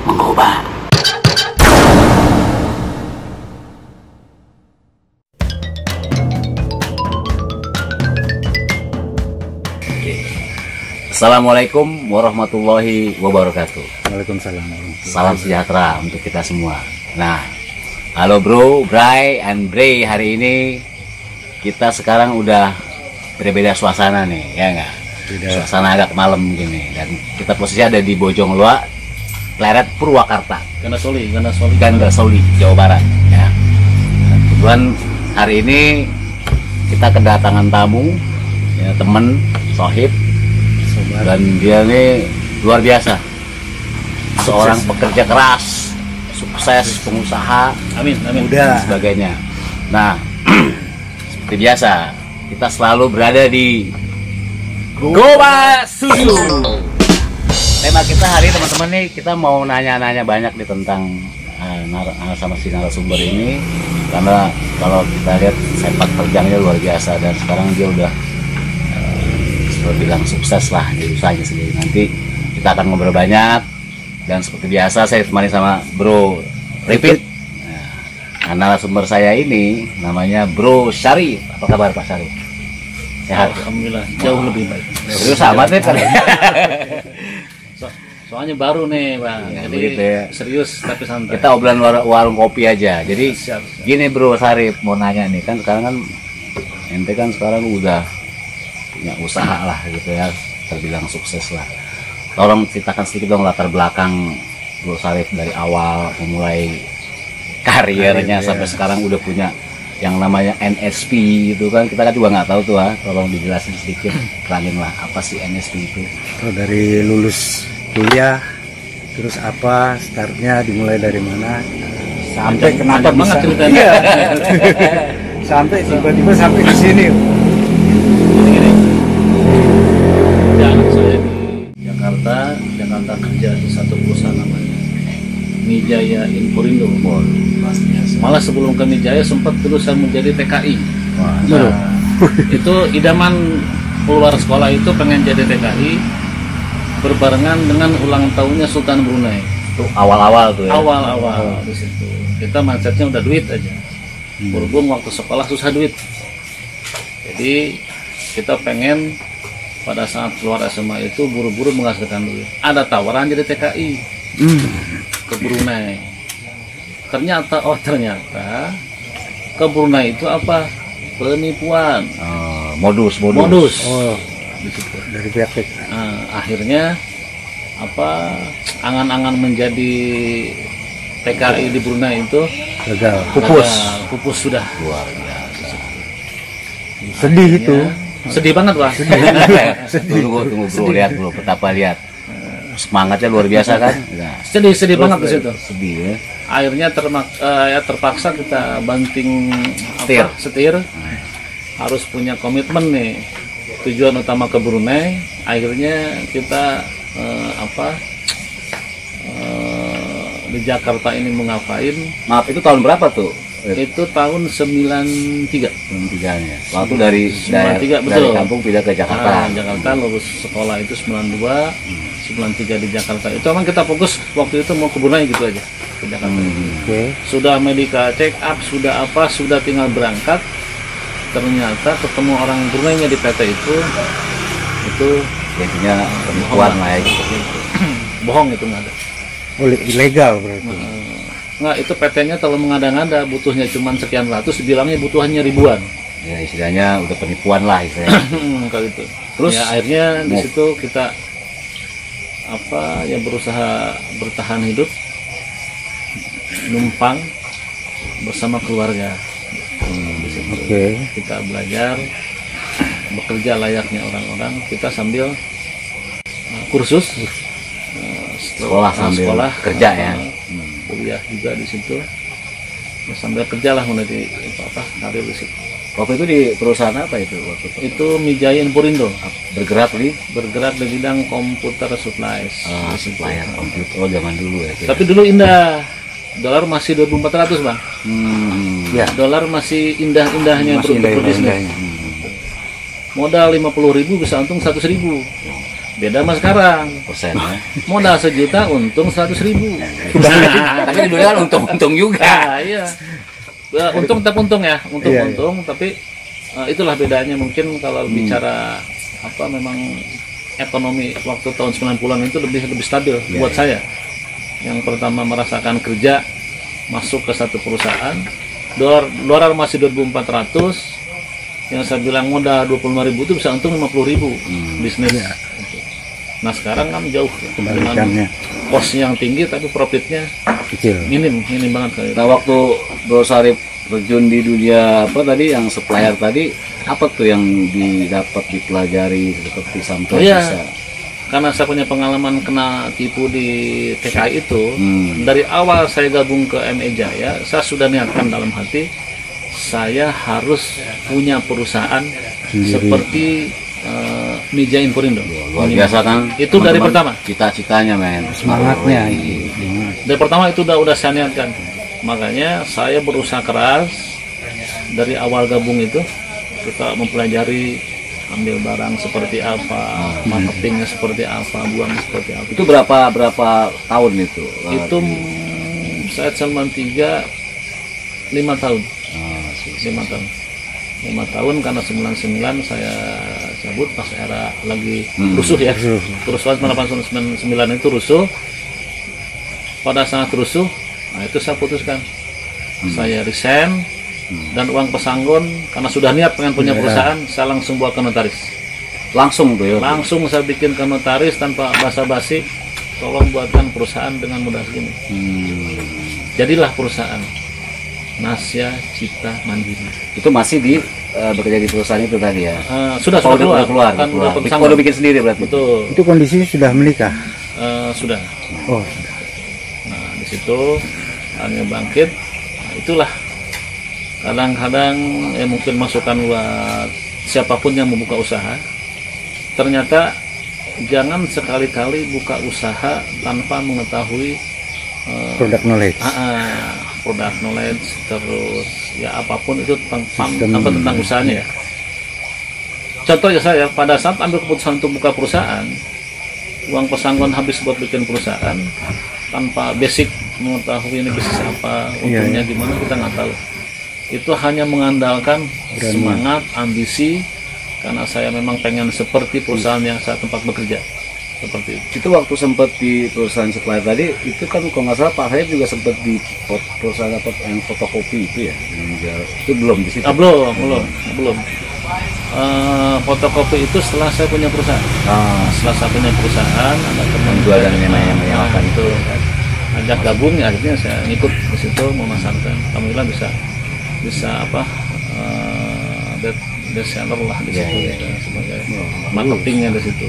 mengubah. Assalamualaikum warahmatullahi wabarakatuh. Waalaikumsalam. Salam sejahtera untuk kita semua. Nah, halo bro, Bray, and Bray. Hari ini kita sekarang udah berbeda suasana nih, ya nggak? Suasana agak malam gini. Dan kita posisi ada di Bojongloa, Pleret, Purwakarta. Gandasoli, Jawa Barat. Ya. Dan kebetulan hari ini kita kedatangan tamu, ya, temen, sohib. Dan dia ini luar biasa, seorang pekerja keras, sukses, pengusaha, amin, dan sebagainya. Nah, seperti biasa kita selalu berada di Goba Studio. Tema kita hari teman-teman nih, kita mau nanya-nanya banyak nih tentang sama si narasumber ini, karena kalau kita lihat sepak terjangnya luar biasa dan sekarang dia udah bilang sukses lah di usahanya sendiri. Nanti kita akan ngobrol banyak dan seperti biasa saya ditemani sama Bro Repeat. Nah, narasumber saya ini namanya Bro Syarif. Apa kabar Pak Syarif? Sehat? Alhamdulillah, jauh lebih baik. Serius amat nih kan? Soalnya baru nih Bang, ya, jadi begitu ya. Serius tapi santai. Kita obrolan warung kopi aja. Jadi siap. Gini Bro Syarif, mau nanya nih, kan sekarang kan ente kan sekarang udah punya usaha lah gitu ya, terbilang sukses lah. Tolong ceritakan sedikit dong latar belakang Bro Syarif dari awal memulai karirnya sampai sekarang udah punya yang namanya NSP itu kan, kita kan juga nggak tahu tuh tolong dijelasin sedikit, terangin lah apa sih NSP itu. Dari lulus kuliah terus apa startnya, dimulai dari mana sampai kenapa bisa iya. Sampai tiba-tiba sampai ke sini. Saya di Jakarta kerja di satu perusahaan namanya Mijaya Inforindo. Malah sebelum ke Mijaya sempat dulu saya menjadi TKI. Nah, itu idaman keluar sekolah itu pengen jadi TKI berbarengan dengan ulang tahunnya Sultan Brunei. Itu awal-awal tuh ya. Awal-awal di situ. Kita mindsetnya udah duit aja. Berhubung waktu sekolah susah duit. Jadi kita pengen pada saat keluar SMA itu buru-buru menghasilkan duit. Ada tawaran jadi TKI ke Brunei. Ternyata ke Brunei itu apa? Penipuan. Modus. Oh, dari pihak akhirnya apa? Angan-angan menjadi TKI di Brunei itu gagal. Pupus sudah. Luar biasa. Sedih itu. Sedih banget Pak. Tunggu bro, lihat bro, betapa lihat semangatnya luar biasa kan. Nah, sedih banget di situ. Sedih ya. Akhirnya terpaksa kita banting setir. Harus punya komitmen nih. Tujuan utama ke Brunei. Akhirnya kita di Jakarta ini mau ngapain? Maaf, itu tahun berapa tuh? Itu tahun 93. 93-nya. Waktu dari 93, dari kampung pindah ke Jakarta. Jakarta lulus sekolah itu 92, 93 di Jakarta. Itu memang kita fokus waktu itu mau ke Brunei gitu aja ke Jakarta. Sudah medical check up, sudah tinggal berangkat. Ternyata ketemu orang Brunei-nya di PT itu intinya penipuan lah ya gitu. Bohong itu nggak ada. Ilegal berarti. Nggak, itu PT-nya terlalu mengada-ngada, butuhnya cuma sekian ratus, bilangnya butuhannya ribuan. Ya istilahnya udah penipuan lah istilahnya. Kalau itu. Terus ya akhirnya di situ kita berusaha bertahan hidup, numpang bersama keluarga. Di situ kita belajar bekerja layaknya orang-orang, kita sambil kursus sekolah sambil kerja ya. Kuliah juga di situ, sambil kerja lah menjadi karir di situ. Waktu itu di perusahaan apa itu waktu itu? Itu Mijaya Inforindo. Bergerak di bidang komputer supplies. Supplier komputer zaman dulu ya. Tapi dulu indah. Dolar masih 2.400 Bang. Ya. Dolar masih indah-indahnya berbisnis. Modal 50.000 bisa untung 100.000. Beda sama sekarang. Persennya. Modal 1 juta, untung 100.000. Tapi dulu kan untung juga. Nah, iya. Untung tetap untung ya, untung, tapi itulah bedanya mungkin kalau bicara apa memang ekonomi waktu tahun 90-an itu lebih stabil buat saya. Yang pertama merasakan kerja masuk ke satu perusahaan, dolar masih 2.400, yang saya bilang modal 25.000 itu bisa untung 50.000 bisnis. Nah sekarang kan jauh dengan cost yang tinggi tapi profitnya kecil, minim banget. Nah waktu Bro Sarip terjun di dunia apa tadi yang supplier tadi, apa tuh yang didapat dipelajari seperti sampai bisa? Karena saya punya pengalaman kena tipu di TKI itu, dari awal saya gabung ke ME Jaya, saya sudah niatkan dalam hati saya harus punya perusahaan seperti Meja Inforindo. Luar biasa kan? Itu dari pertama. Cita-citanya men. Semangatnya. Dari pertama itu udah saya niatkan. Makanya saya berusaha keras dari awal gabung itu, kita mempelajari ambil barang seperti apa, marketingnya seperti apa, buang seperti apa. Itu berapa tahun itu? Itu saya Salman 3 5 tahun. 5 tahun karena 99 saya cabut pas era lagi rusuh ya. Kerusuhan 1999 itu rusuh. Pada saat rusuh, nah itu saya putuskan. Saya resign. Dan uang pesanggon karena sudah niat pengen punya perusahaan, saya langsung bawa ke notaris. Langsung tuh ya? Langsung saya bikin ke notaris tanpa basa-basi, tolong buatkan perusahaan dengan mudah segini. Jadilah perusahaan Nasya Cipta Mandiri. Itu masih bekerja di perusahaan itu tadi ya? Sudah keluar. Kan udah bikin sendiri berarti? Betul. Itu kondisinya sudah menikah? Sudah. Oh. Nah di situ hanya bangkit. Nah, itulah. Kadang-kadang mungkin masukan buat siapapun yang membuka usaha, ternyata jangan sekali-kali buka usaha tanpa mengetahui product knowledge. Product knowledge, terus ya apapun itu tentang usahanya ya. Contoh ya saya pada saat ambil keputusan untuk buka perusahaan, uang pesanggon habis buat bikin perusahaan tanpa basic mengetahui ini bisnis apa, untungnya gimana kita nggak tahu. Itu hanya mengandalkan semangat, ambisi, karena saya memang pengen seperti perusahaan yang saya tempat bekerja. Seperti itu. Itu waktu sempat di perusahaan supplier tadi, itu kan kalau nggak salah Pak Hayat juga sempat di perusahaan apa yang fotokopi itu ya? Itu belum di situ? Belum. Fotokopi itu setelah saya punya perusahaan. Setelah saya punya perusahaan, ada teman jual dan menyalakan itu. Ajak gabung, ya akhirnya saya ngikut ke situ memasarkan. Alhamdulillah bisa apa desainer lah di situ sebagai marketingnya di situ.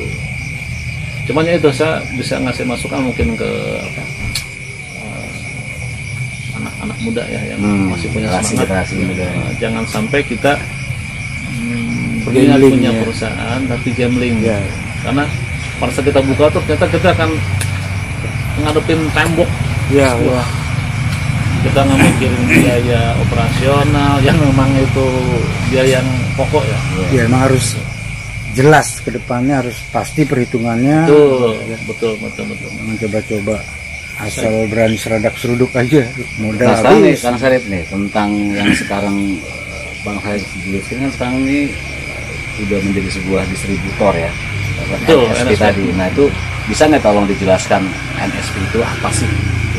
Cuman ya itu saya bisa ngasih masukan mungkin ke anak-anak muda ya yang masih punya semangat. Jangan sampai kita punya perusahaan tapi gambling. Karena pada saat kita buka tuh kita akan ngadepin tembok. Kita nggak mikirin biaya operasional yang memang itu biaya yang pokok ya. Ya memang harus jelas ke depannya, harus pasti perhitungannya. Betul. Hmm. Mencoba-coba asal berani seradak seruduk aja modal. Nah sekarang nih Kang Sarip nih tentang yang sekarang Bang Sarip kan sekarang ini udah menjadi sebuah distributor ya. Betul, NSP tadi. Nah itu bisa nggak tolong dijelaskan NSP itu apa sih?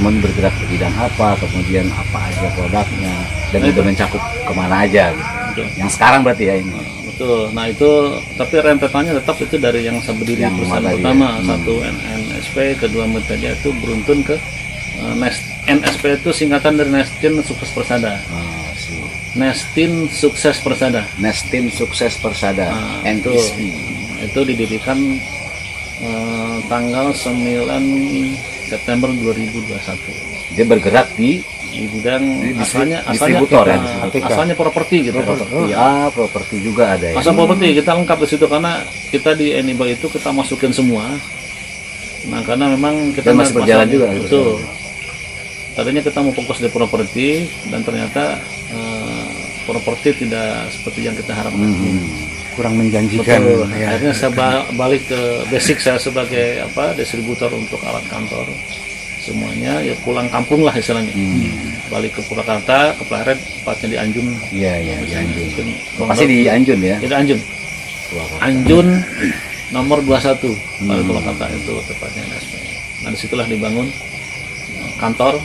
Cuman bergerak ke bidang apa, kemudian apa aja produknya, dan udah mencakup kemana aja gitu. Yang sekarang berarti ya ini. Betul. Nah itu tapi rentetannya tetap itu dari yang saya berdiri yang perusahaan pertama, satu NSP, kedua Metaja itu beruntun ke NSP itu singkatan dari Nestin Sukses Persada. Nestin Sukses Persada. Nestin Sukses Persada. NSP. Itu didirikan tanggal 9 September 2021. Dia bergerak di bidang asalnya distributor ya, asalnya properti gitu. Properti juga ada ya. Asal properti kita lengkap di situ karena kita di Eniba itu kita masukin semua. Nah karena memang kita masih berjalan juga. Betul. Tadinya kita mau fokus di properti dan ternyata properti tidak seperti yang kita harapkan. kurang menjanjikan. Betul. Ya. Akhirnya saya balik ke basic saya sebagai distributor untuk alat kantor semuanya, ya pulang kampung lah istilahnya. Balik ke Purwakarta, ke Pleret, tepatnya di Anjun. Iya, di Anjun. Pasti di Anjun ya? Di Anjun. Anjun nomor 21 pada Purwakarta itu tepatnya. Nah disitulah dibangun kantor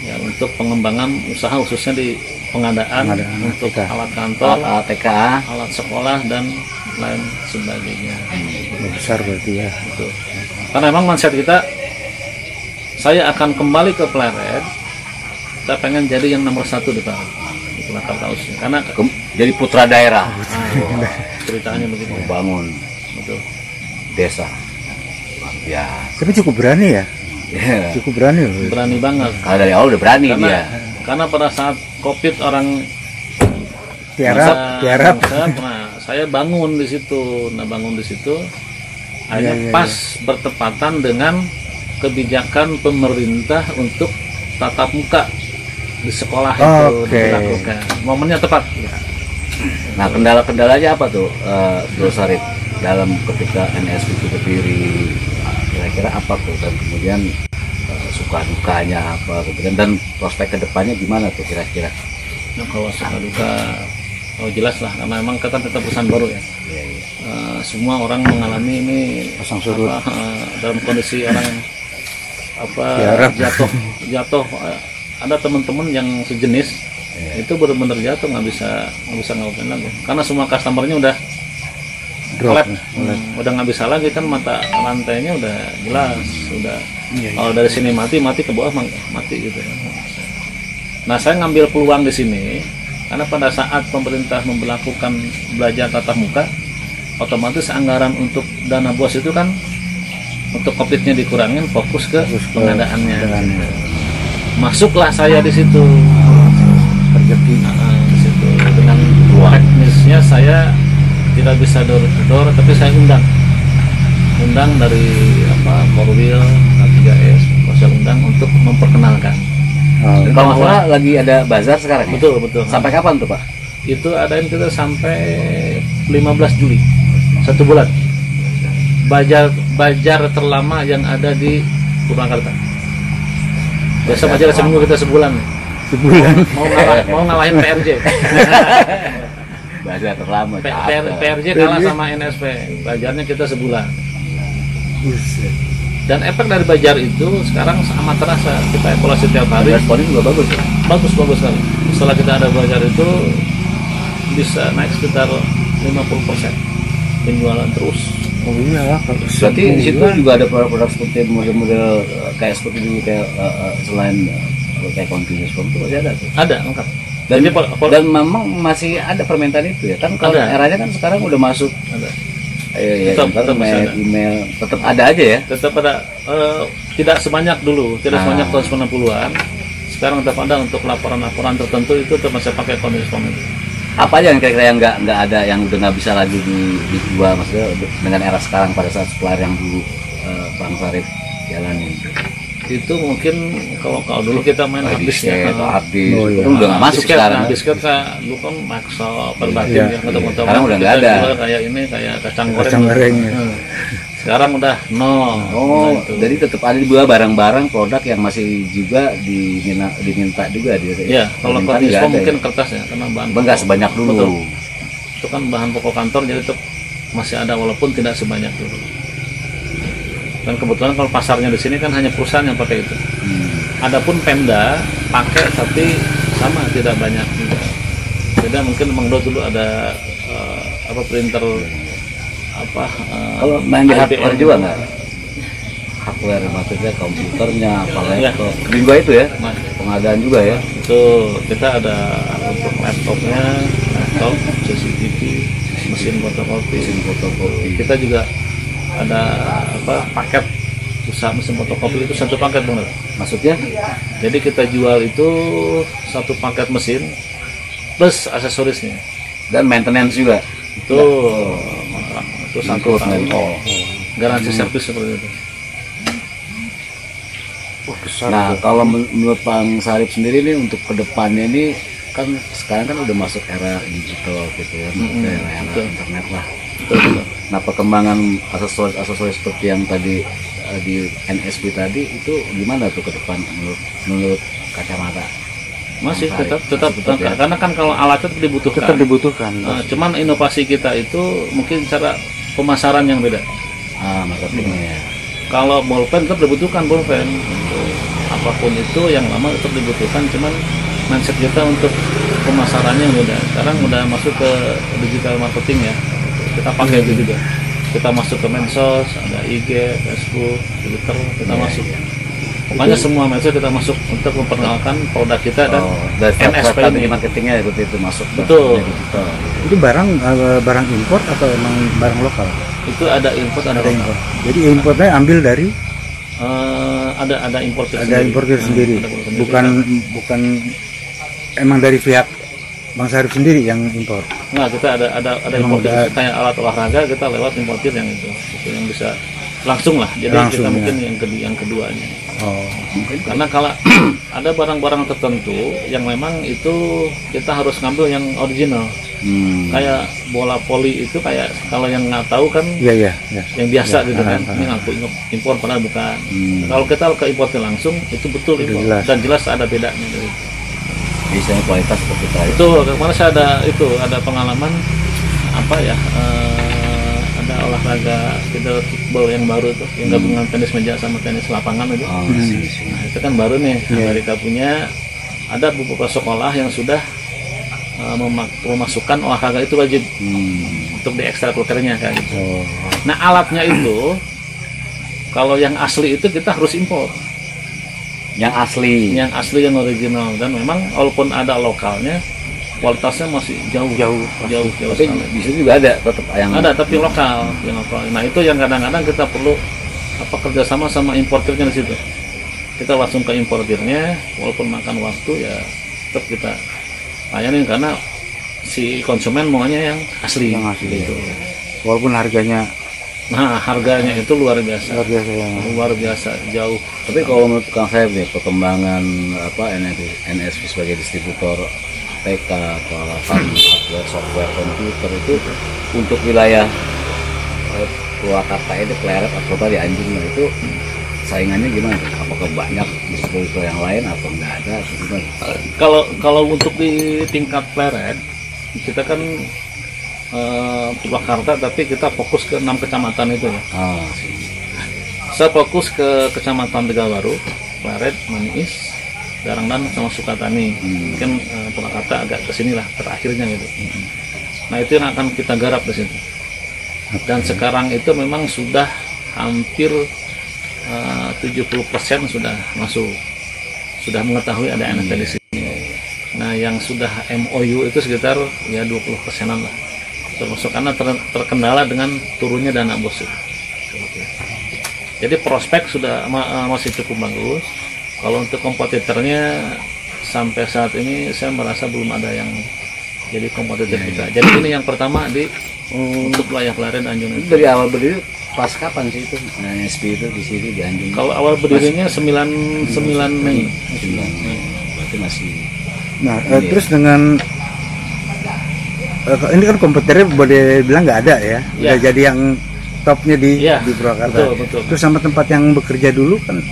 ya untuk pengembangan usaha, khususnya di pengadaan untuk alat kantor, alat TKA, alat sekolah dan lain sebagainya. Besar berarti ya. Betul. Karena memang mindset kita, saya akan kembali ke Pleret, saya pengen jadi yang nomor 1 di Purwakarta khususnya. Karena jadi putra daerah. ceritanya begitu. Bangun Betul. desa. Ya. Tapi cukup berani ya. Cukup berani loh. Berani banget. Kalau dari awal udah berani dia. Karena pada saat COVID orang tiarap. Nah, saya bangun di situ. Akhirnya pas bertepatan dengan kebijakan pemerintah untuk tatap muka di sekolah itu dilakukan. Momennya tepat. Nah, kendala-kendalanya apa tuh, Bro Sarip, dalam ketika NSP itu berdiri? Kira-kira apa tuh, dan kemudian suka dukanya apa, dan prospek kedepannya gimana tuh kira-kira? Nah, kalau suka duka, jelas lah, karena memang kita perusahaan baru ya. Semua orang mengalami ini pasang surut dalam kondisi orang jatuh. Ada teman-teman yang sejenis itu benar-benar jatuh, nggak bisa ngapain lagi, karena semua customernya udah collab, udah nggak bisa lagi kan, mata rantainya udah jelas, udah kalau dari sini mati ke bawah mati gitu. Nah, saya ngambil peluang di sini karena pada saat pemerintah memberlakukan belajar tatap muka, otomatis anggaran untuk dana BOS itu kan untuk COVID-nya dikurangin, fokus ke pengadaannya. Masuklah saya di situ. Rezeki di situ. Dengan teknisnya saya tidak bisa door to door, tapi saya undang dari Korwil, K3S, saya undang untuk memperkenalkan. Kalau nggak salah lagi ada bazar sekarang ya? Betul. Sampai kapan tuh Pak? Itu adain kita sampai 15 Juli, 1 bulan. Bajar terlama yang ada di Purwakarta. Biasa bajar seminggu, kita sebulan. Mau ngalahin PRJ. Bajar terlama. PRJ kalah sama NSP. Bajarnya kita sebulan. Dan efek dari bajar itu sekarang amat terasa. Kita evaluasi tiap hari. Responnya juga bagus ya? Bagus sekali. Setelah kita ada bajar itu bisa naik sekitar 50% penjualan terus. Oh iya, berarti di situ juga ada produk-produk seperti model-model kayak seperti dulu, kayak selain kayak continuous form itu masih ada tuh? Ada, lengkap. Dan memang masih ada permintaan itu ya kan? Kalau eranya kan sekarang udah masuk. Ada. Tetap email tetap ada aja ya? Tetap ada, tidak sebanyak dulu, tidak sebanyak tahun 90-an. Sekarang tetap ada untuk laporan-laporan tertentu, itu tetap masih pakai continuous form itu. Apa aja yang kira-kira yang nggak ada, yang udah nggak bisa lagi dijual, maksudnya dengan era sekarang pada saat supplier yang dulu Bang Sarip jalanin? Itu mungkin kalau dulu kita main harddisk ya, itu udah nggak masuk sekarang. Disket dulu kan Maxo, Perbatin ya, atau sekarang udah nggak ada. Kayak ini, kayak kacang goreng. Sekarang udah nol. Jadi tetap ada juga barang-barang produk yang masih juga diminta juga dia. Iya, kalau kondisi mungkin kertas ya, karena bahan nggak sebanyak dulu. Betul. Itu kan bahan pokok kantor, jadi tetap masih ada walaupun tidak sebanyak dulu. Dan kebetulan kalau pasarnya di sini kan hanya perusahaan yang pakai itu. Adapun Pemda pakai, tapi sama, tidak banyak juga. Beda mungkin Mengdo dulu ada printer kalau main di hardware juga nggak? Hardware maksudnya komputernya, laptop. Binggo itu ya? Pengadaan juga ya? Itu kita ada untuk laptop, CCTV, mesin fotokopi. Kita juga ada paket usaha mesin fotokopi, itu satu paket bener. Maksudnya? Jadi kita jual itu satu paket mesin plus aksesorisnya dan maintenance juga. Itu satu tahun. Garansi servis seperti itu. Nah, kalau menurut Bang Sarip sendiri nih untuk kedepannya ini kan sekarang kan udah masuk era digital gitu ya, era internet lah. Nah, perkembangan aksesoris seperti yang tadi di NSP tadi itu gimana tuh ke depan menurut kacamata? Masih tetap ya? Karena kan kalau alatnya tetap dibutuhkan. Cuman inovasi kita itu mungkin cara pemasaran yang beda. Marketingnya ya. Kalau bolpen tetap dibutuhkan bolpen. Apapun itu yang lama tetap dibutuhkan, cuman mindset kita untuk pemasarannya yang beda. Sekarang udah masuk ke digital marketing ya. Kita pakai itu juga. Kita masuk ke medsos, ada IG, Facebook, Twitter, kita masuk. Pokoknya semua medsos kita masuk untuk memperkenalkan produk kita dan NSP ini. Marketingnya itu masuk. Betul. Digital. Itu barang impor atau emang barang lokal? Itu ada import, ada lokal. Import. Jadi importnya ambil dari ada importer sendiri. Bukan emang dari pihak Bang Syarif sendiri yang impor. Nah, kita ada importer kayak alat olahraga, kita lewat importer yang itu yang bisa langsung lah. Jadi kita mungkin yang keduanya. Mungkin karena kalau ada barang-barang tertentu yang memang itu kita harus ngambil yang original. Kayak bola voli itu kayak kalau yang nggak tahu kan yang biasa gitu kan, ini ngaku impor padahal bukan. Kalau kita ke importer langsung itu betul impor dan jelas ada bedanya dari biasanya kualitas seperti itu. Itu kemarin saya ada pengalaman ada olahraga kickball yang baru tuh, yang gabungan tenis meja sama tenis lapangan itu. Nah, itu kan baru nih, Amerika punya. Ada beberapa sekolah yang sudah memasukkan olahraga itu wajib untuk di ekstrakurikulernya kayak gitu. Nah, alatnya itu kalau yang asli itu kita harus impor. Yang asli yang original, dan memang walaupun ada lokalnya kualitasnya masih jauh. Tapi di situ juga ada tetap yang ada, tapi lokal. Nah, itu yang kadang-kadang kita perlu kerjasama sama importernya di situ. Kita langsung ke importernya, walaupun makan waktu ya tetap kita layanin karena si konsumen maunya yang asli. Gitu. Walaupun harganya. Nah, harganya itu luar biasa jauh. Tapi kalau menurut Kang Syarif nih, perkembangan NSP sebagai distributor TK, peralatan, hardware, software, komputer itu untuk wilayah Purwakarta ini, Pleret atau tadi Anjing itu saingannya gimana? Apakah banyak distributor yang lain atau enggak ada? Kalau untuk di tingkat Pleret kita kan Purwakarta, tapi kita fokus ke 6 kecamatan itu ya. Saya fokus ke kecamatan Tegawaru, Pleret, Maniis, Darangdan sama Sukatani. Mungkin Purwakarta agak kesini lah terakhirnya gitu. Nah, itu yang akan kita garap di situ. Dan sekarang itu memang sudah hampir 70% sudah masuk, sudah mengetahui ada NSP di sini. Nah, yang sudah MOU itu sekitar ya 20%-an lah. Termasuk karena terkendala dengan turunnya dana BOS. Jadi prospek sudah masih cukup bagus. Kalau untuk kompetitornya sampai saat ini saya merasa belum ada yang jadi kompetitor kita. Jadi ini yang pertama untuk wilayah Pleret Anjung. Dari awal berdiri pas kapan sih itu NSP itu di sini di Anjung? Kalau awal berdirinya 9 Mei. Berarti masih. Nah, terus dengan ini kan komputernya boleh bilang nggak ada ya, udah jadi yang topnya di Purwakarta. Betul. Terus sama tempat yang bekerja dulu kan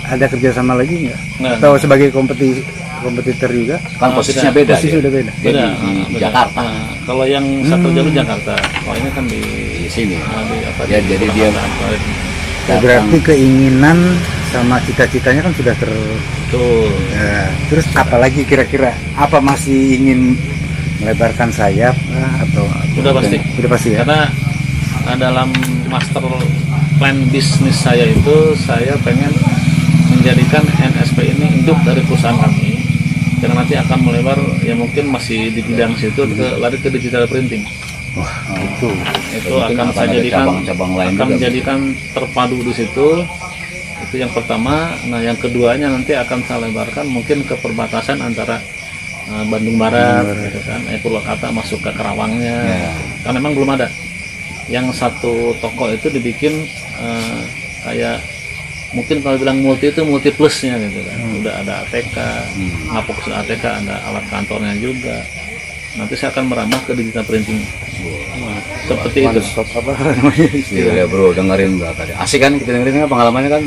ada kerjasama lagi nggak? Atau sebagai kompetitor juga? Kan posisinya beda. Posisi udah beda. Jadi di Jakarta. Kalau yang satu jalur Jakarta, kalau ini kan di sini. Jadi dia berarti keinginan sama cita-citanya kan sudah Betul. Nah, terus apalagi kira-kira apa masih ingin melebarkan sayap atau udah pasti ya? Karena dalam master plan bisnis saya itu saya pengen menjadikan NSP ini induk dari perusahaan kami, dan nanti akan melebar ya mungkin masih di bidang situ lari ke digital printing. Wah, itu akan saya jadikan menjadikan terpadu di situ. Itu yang pertama. Nah, yang keduanya nanti akan saya lebarkan mungkin ke perbatasan antara Bandung Barat, gitu kan, Purwakarta masuk ke Kerawangnya, kan memang belum ada. Yang satu toko itu dibikin kayak mungkin kalau bilang multi itu multi plusnya gitu kan. Udah ada ATK, nggak fokus ATK, ada alat kantornya juga. Nanti saya akan merambah ke digital printing. Seperti itu. Iya bro, dengerin bro tadi. Asik kan kita dengerin kan pengalamannya kan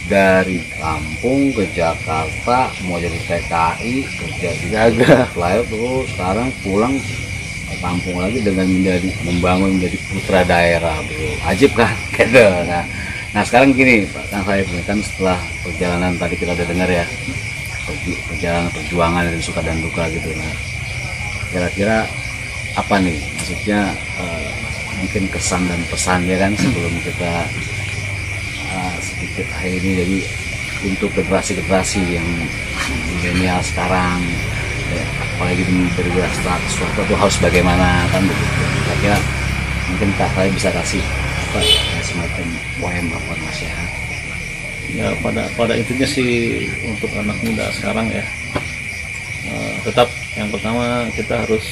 dari Lampung ke Jakarta, mau jadi TKI, kerja di Jaga, terus sekarang pulang ke kampung lagi dengan membangun menjadi putra daerah bro. Ajib kan? Gitu. Nah sekarang gini Pak Kang Sarip, kan setelah perjalanan tadi kita udah dengar ya, perjalanan perjuangan dan suka dan duka gitu. Nah kira-kira apa nih maksudnya mungkin kesan dan pesan ya kan sebelum kita sedikit hari ini, jadi untuk generasi yang milenial sekarang ya, apalagi bergerak sesuatu itu harus bagaimana kan begitu. Kira-kira mungkin Kak Sarip bisa kasih apa ya, semacam poem apa nasihat ya pada intinya sih untuk anak muda sekarang ya, tetap yang pertama kita harus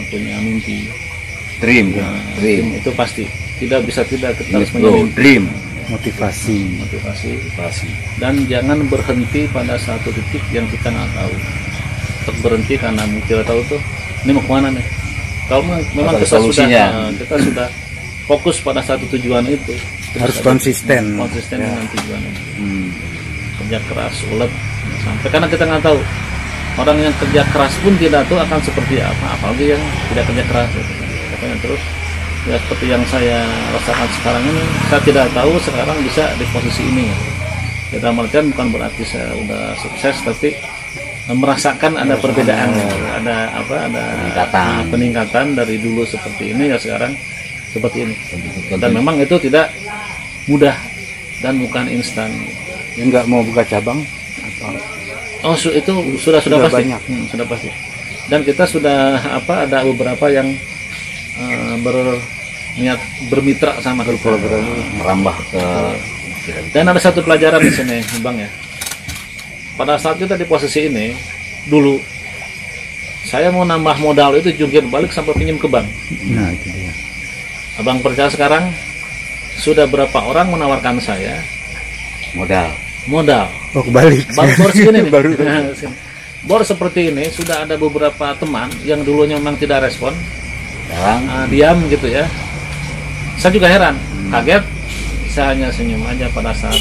punya mimpi, dream. Itu pasti tidak bisa kita harus punya dream, motivasi, dan jangan berhenti pada satu titik yang kita nggak tahu. Untuk berhenti karena kita tahu tuh ini mau kemana nih. Kalau memang kita sudah fokus pada satu tujuan itu, harus konsisten ya. Dengan tujuan itu. Kerja keras, ulet sampai, karena kita nggak tahu orang yang kerja keras pun tidak tahu akan seperti apa, apalagi yang tidak kerja keras. Makanya terus ya seperti yang saya rasakan sekarang ini, saya tidak tahu sekarang bisa di posisi ini. Kita artian bukan berarti saya udah sukses, tapi merasakan ada perbedaan, ada peningkatan dari dulu seperti ini ya sekarang seperti ini. Dan memang itu tidak mudah dan bukan instan. Yang nggak mau buka cabang atau itu sudah pasti banyak. Sudah pasti. Dan kita sudah ada beberapa yang berniat bermitra sama kita, merambah ke. Dan ada satu pelajaran di sini Bang ya. Pada saat kita di posisi ini dulu, saya mau nambah modal itu jungkir balik sampai pinjam ke bank. Nah itu dia. Abang percaya sekarang sudah berapa orang menawarkan saya modal. Oh kebalik. Baru segini nih. Baru seperti ini sudah ada beberapa teman yang dulunya memang tidak respon, diam gitu ya. Saya juga heran, kaget. Saya hanya senyum aja pada saat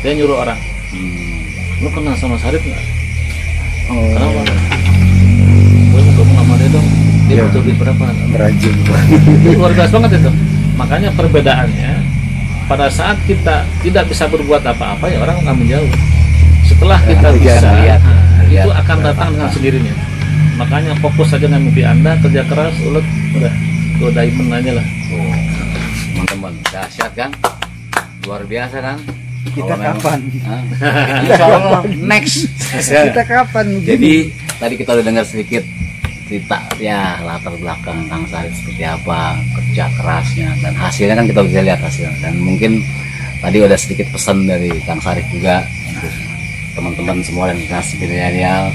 dia nyuruh orang. Lu kenal sama Sarip nggak? Kenapa? Gue mau ngomong sama dia dong. Dia butuh duit berapa? Berajin. Luar biasa banget itu. Makanya perbedaannya pada saat kita tidak bisa berbuat apa-apa ya orang akan menjauh. Setelah kita bisa lihat, itu akan datang dengan sendirinya. Makanya fokus saja dengan mimpi Anda, kerja keras, udah go diamond aja lah. Teman-teman, dahsyat kan? Luar biasa kan? Kita kapan? Insya Allah next. Kita kapan? Jadi tadi kita udah dengar sedikit cerita ya, latar belakang Kang Sarip seperti apa, kerja kerasnya, dan hasilnya kan kita bisa lihat hasilnya. Dan mungkin tadi udah sedikit pesan dari Kang Sarip juga untuk teman-teman semua dan generasi milenial.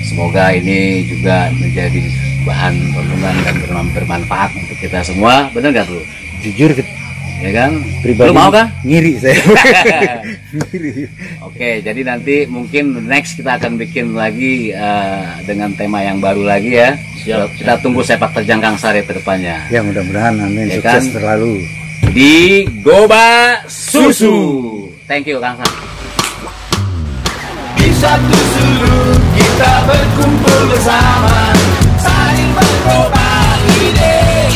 Semoga ini juga menjadi bahan renungan dan bermanfaat untuk kita semua. Benar nggak bro? Jujur ya kan? Pribadi lu mau kan? Ngiri saya. Ngiri. Oke, jadi nanti mungkin next kita akan bikin lagi dengan tema yang baru lagi ya. Kita tunggu sepak terjang Kang Sarip ke depannya. Ya mudah-mudahan amin, ya sukses kan? terlalu Di Goba Susu. Thank you Kang Sarip. Di satu sudut kita berkumpul bersama, saling berubah ide.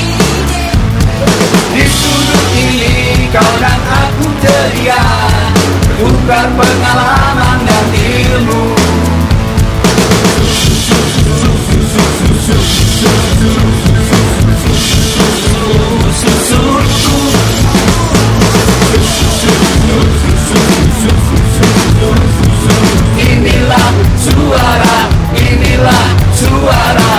Di sudut ini kau dan aku ceria, bertukar pengalaman dan ilmu. Inilah suara